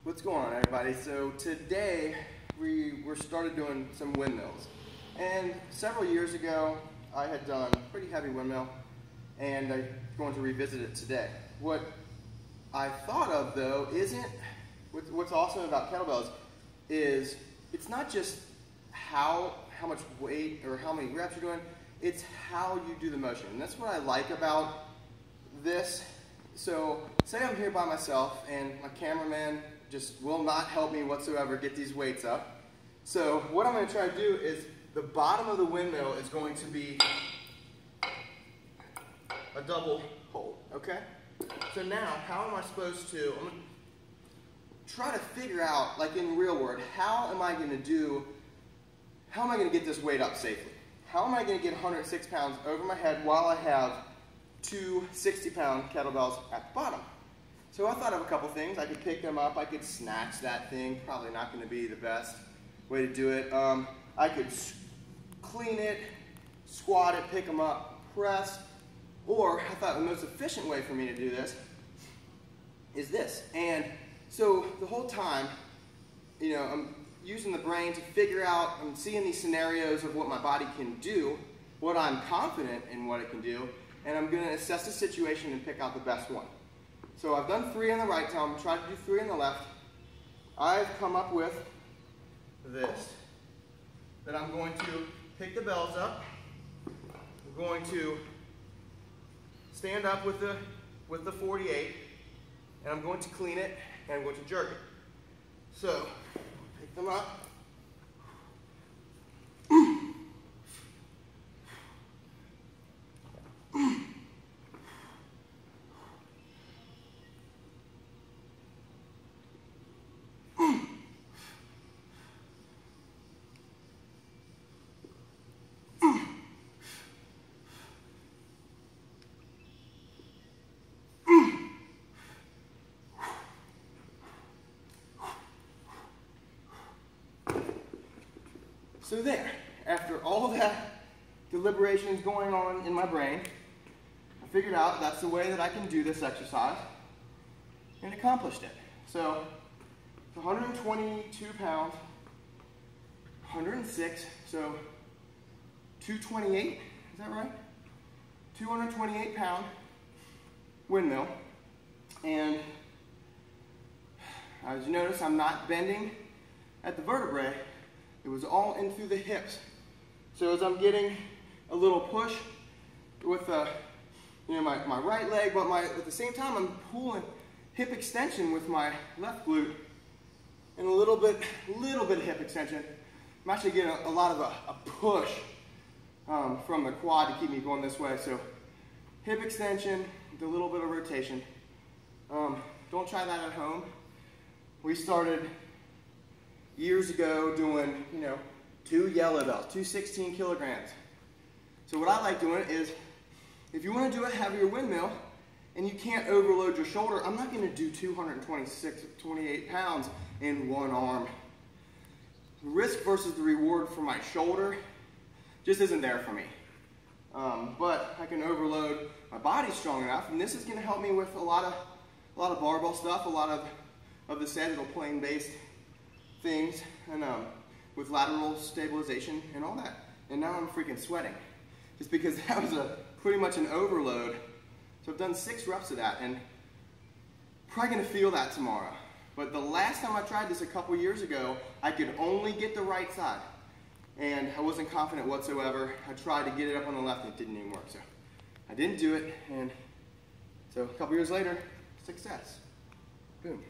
What's going on, everybody? So today we're started doing some windmills, and several years ago I had done a pretty heavy windmill, and I'm going to revisit it today. What I thought of though isn't what's awesome about kettlebells is it's not just how much weight or how many reps you're doing, it's how you do the motion, and that's what I like about this. So say I'm here by myself and my cameraman just will not help me whatsoever get these weights up. So what I'm going to try to do is the bottom of the windmill is going to be a double hold, okay? So now how am I supposed to, I'm going to try to figure out, like in real world, how am I going to get this weight up safely? How am I going to get 106 pounds over my head while I have two 60-pound kettlebells at the bottom? So I thought of a couple things. I could pick them up, I could snatch that thing, probably not going to be the best way to do it. I could clean it, squat it, pick them up, press, or I thought the most efficient way for me to do this is this. And so the whole time, you know, I'm using the brain to figure out, I'm seeing these scenarios of what my body can do, what I'm confident in what it can do, and I'm going to assess the situation and pick out the best one. So I've done 3 on the right, now I'm trying to do 3 on the left. I've come up with this, that I'm going to pick the bells up. I'm going to stand up with the 48, and I'm going to clean it, and I'm going to jerk it. So, pick them up. So there, after all that deliberation is going on in my brain, I figured out that's the way that I can do this exercise and accomplished it. So it's 122 pounds, 106, so 228, is that right? 228 pound windmill, and as you notice, I'm not bending at the vertebrae. It was all in through the hips. So as I'm getting a little push with my right leg, but at the same time I'm pulling hip extension with my left glute and a little bit of hip extension. I'm actually getting a lot of a push from the quad to keep me going this way. So hip extension with a little bit of rotation. Don't try that at home. We started years ago doing, 2 yellow bells, 2 16 kilograms. So what I like doing is, if you want to do a heavier windmill and you can't overload your shoulder, I'm not going to do 28 pounds in one arm. The risk versus the reward for my shoulder just isn't there for me. But I can overload, my body's strong enough, and this is going to help me with a lot of barbell stuff, a lot of the sagittal plane based things, and with lateral stabilization and all that. And now I'm freaking sweating just because that was pretty much an overload. So I've done 6 reps of that, and probably gonna feel that tomorrow. But the last time I tried this a couple years ago, I could only get the right side, and I wasn't confident whatsoever. I tried to get it up on the left, and it didn't even work. So I didn't do it, and so a couple years later, success. Boom.